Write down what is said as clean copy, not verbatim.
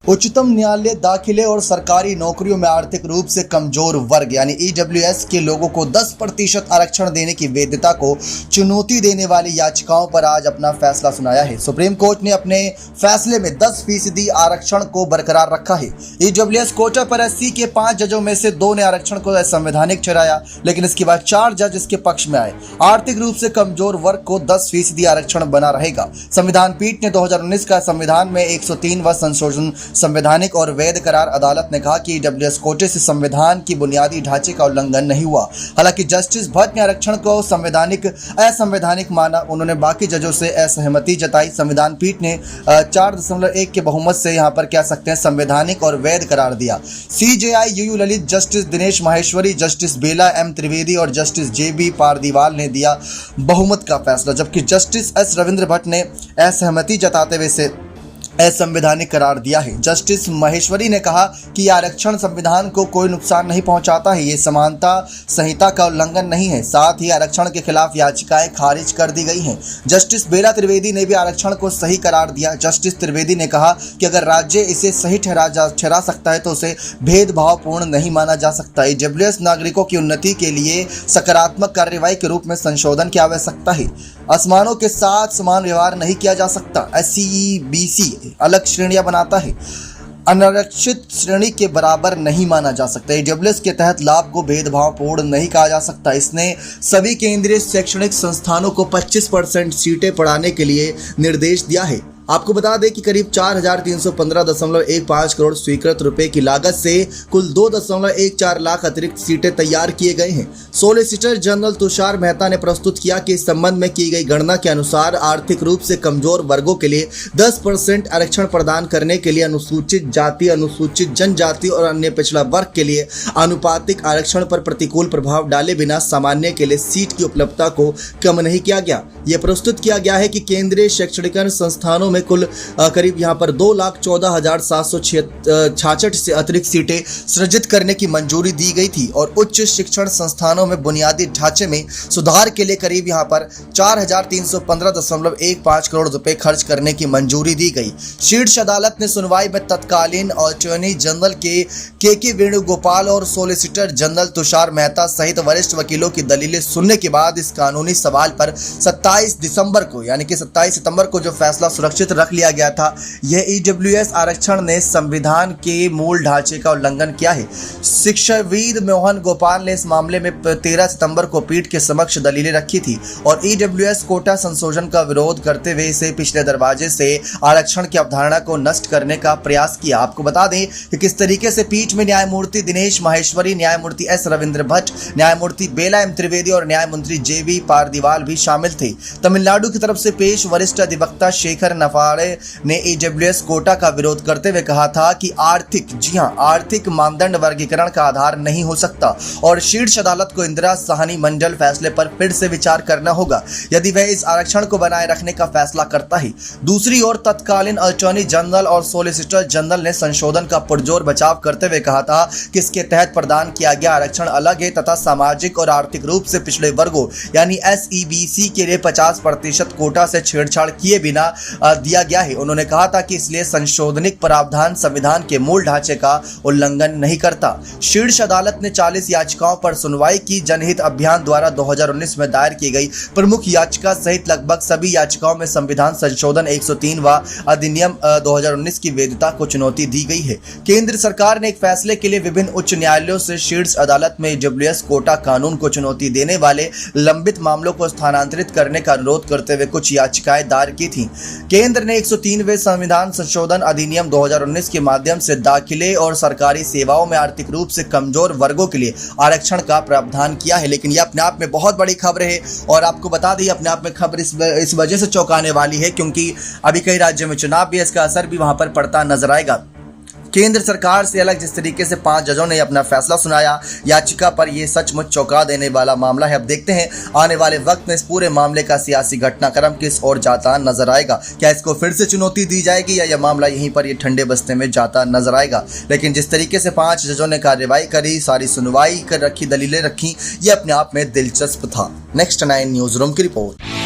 उच्चतम न्यायालय दाखिले और सरकारी नौकरियों में आर्थिक रूप से कमजोर वर्ग यानी ईडब्ल्यूएस के लोगों को 10% आरक्षण देने की वैधता को चुनौती देने वाली याचिकाओं पर आज अपना फैसला सुनाया है। सुप्रीम कोर्ट ने अपने फैसले में 10% आरक्षण को बरकरार रखा है। ईडब्ल्यूएस कोटा पर एससी के 5 जजों में से 2 ने आरक्षण को असंवैधानिक ठहराया, लेकिन इसके बाद 4 जज इसके पक्ष में आए। आर्थिक रूप से कमजोर वर्ग को 10% आरक्षण बना रहेगा। संविधान पीठ ने 2019 का संविधान में 103वां संशोधन संवैधानिक और वैध करार। अदालत ने कहा कि ईडब्ल्यूएस कोटे से संविधान की बुनियादी ढांचे का उल्लंघन नहीं हुआ। हालांकि जस्टिस भट्ट ने आरक्षण को असंवैधानिक माना। उन्होंने बाकी जजों से असहमति जताई। संविधान पीठ ने 4.1 के बहुमत से यहां पर कह सकते हैं संवैधानिक और वैध करार दिया। CJI UU Lalit, justice Dinesh Maheshwari, justice Bela M Trivedi और जस्टिस जेबी पारदीवाल ने दिया बहुमत का फैसला, जबकि जस्टिस एस रविंद्र भट्ट ने असहमति जताते हुए इसे असंवैधानिक करार दिया है। जस्टिस महेश्वरी ने कहा कि आरक्षण संविधान को कोई नुकसान नहीं पहुंचाता है, ये समानता संहिता का उल्लंघन नहीं है। साथ ही आरक्षण के खिलाफ याचिकाएं खारिज कर दी गई हैं। जस्टिस बेला त्रिवेदी ने भी आरक्षण को सही करार दिया। जस्टिस त्रिवेदी ने कहा कि अगर राज्य इसे सही ठहरा सकता है तो उसे भेदभावपूर्ण नहीं माना जा सकता। ईडब्ल्यूएस नागरिकों की उन्नति के लिए सकारात्मक कार्यवाही के रूप में संशोधन की आवश्यकता है। असमानों के साथ समान व्यवहार नहीं किया जा सकता। एससीबीसी अलग श्रेणियां बनाता है, अनारक्षित श्रेणी के बराबर नहीं माना जा सकता। ईडब्ल्यूएस के तहत लाभ को भेदभावपूर्ण नहीं कहा जा सकता। इसने सभी केंद्रीय शैक्षणिक संस्थानों को 25% सीटें बढ़ाने के लिए निर्देश दिया है। आपको बता दें कि करीब 4,315.15 करोड़ स्वीकृत रुपए की लागत से कुल 2.14 लाख अतिरिक्त सीटें तैयार किए गए हैं। सोलिसिटर जनरल तुषार मेहता ने प्रस्तुत किया कि इस संबंध में की गई गणना के अनुसार आर्थिक रूप से कमजोर वर्गों के लिए 10% आरक्षण प्रदान करने के लिए अनुसूचित जाति, अनुसूचित जनजाति और अन्य पिछड़ा वर्ग के लिए आनुपातिक आरक्षण पर प्रतिकूल प्रभाव डाले बिना सामान्य के लिए सीट की उपलब्धता को कम नहीं किया गया। यह प्रस्तुत किया गया है कि केंद्रीय शैक्षणिक संस्थानों में कुल करीब यहां पर 2,14,766 से अतिरिक्त सीटें सृजित करने की मंजूरी दी गई थी और उच्च शिक्षण संस्थानों में बुनियादी ढांचे में सुधार के लिए करीब यहां पर 4,315.15 करोड़ रुपए खर्च करने की मंजूरी दी गई। शीर्ष अदालत ने सुनवाई में तत्कालीन अटॉर्नी जनरल के वेणुगोपाल और सोलिसिटर जनरल तुषार मेहता सहित वरिष्ठ वकीलों की दलीलें सुनने के बाद इस कानूनी सवाल पर 27 दिसंबर को यानी कि 27 सितंबर को जो फैसला सुरक्षित रख लिया गया था। यह ईडब्ल्यूएस आरक्षण ने संविधान के मूल ढांचे का उल्लंघन किया है। शिक्षाविद मोहन गोपाल ने इस मामले में 13 सितंबर को पीठ के समक्ष दलीलें रखी थी और ईडब्ल्यूएस कोटा संशोधन का विरोध करते हुए इसे पिछले दरवाजे से आरक्षण की अवधारणा को नष्ट करने का प्रयास किया। आपको बता दें कि किस तरीके से पीठ में न्यायमूर्ति दिनेश माहेश्वरी, न्यायमूर्ति एस रविंद्र भट्ट, न्यायमूर्ति बेला एम त्रिवेदी और न्यायमूर्ति जेबी पारदीवाल भी शामिल थे। तमिलनाडु की तरफ से पेश वरिष्ठ अधिवक्ता शेखर नफाड़े ने ईडब्ल्यूएस कोटा का विरोध करते हुए कहा था कि आर्थिक मानदंड वर्गीकरण का आधार नहीं हो सकता और शीर्ष अदालत को इंदिरा साहनी मंडल फैसले पर फिर से विचार करना होगा यदि वह इस आरक्षण को बनाए रखने का फैसला करता है। दूसरी ओर तत्कालीन अटॉर्नी जनरल और सोलिसिटर जनरल ने संशोधन का पुरजोर बचाव करते हुए कहा था कि इसके तहत प्रदान किया गया आरक्षण अलग है तथा सामाजिक और आर्थिक रूप से पिछड़े वर्गों यानी एसईबीसी के लिए 50% कोटा से छेड़छाड़ किए बिना दिया गया है। उन्होंने कहा था कि इसलिए संशोधनिक प्रावधान संविधान के मूल ढांचे का उल्लंघन नहीं करता। शीर्ष अदालत ने 40 याचिकाओं पर सुनवाई की। जनहित अभियान द्वारा 2019 में दायर की गई प्रमुख याचिका सहित लगभग सभी याचिकाओं में संविधान संशोधन 103वां अधिनियम 2019 की वैधता को चुनौती दी गई है। केंद्र सरकार ने एक फैसले के लिए विभिन्न उच्च न्यायालयों से शीर्ष अदालत में ईडब्ल्यूएस कोटा कानून को चुनौती देने वाले लंबित मामलों को स्थानांतरित करने का अनुरोध करते हुए कुछ याचिकाएं दायर की थी। केंद्र ने 103वें संविधान संशोधन अधिनियम 2019 के माध्यम से दाखिले और सरकारी सेवाओं में आर्थिक रूप से कमजोर वर्गों के लिए आरक्षण का प्रावधान किया है। लेकिन यह अपने आप में बहुत बड़ी खबर है और आपको बता दें अपने आप में खबर इस वजह से चौंकाने वाली है क्योंकि अभी कई राज्यों में चुनाव भी है, इसका असर भी वहां पर पड़ता नजर आएगा। केंद्र सरकार से अलग जिस तरीके से 5 जजों ने अपना फैसला सुनाया याचिका पर, यह सचमुच चौंका देने वाला मामला है। अब देखते हैं आने वाले वक्त में इस पूरे मामले का सियासी घटनाक्रम किस ओर जाता नजर आएगा। क्या इसको फिर से चुनौती दी जाएगी या यह मामला यहीं पर ये ठंडे बस्ते में जाता नजर आएगा। लेकिन जिस तरीके से 5 जजों ने कार्यवाही करी, सारी सुनवाई कर रखी, दलीलें रखी, ये अपने आप में दिलचस्प था। नेक्स्ट 9 न्यूज रूम की रिपोर्ट।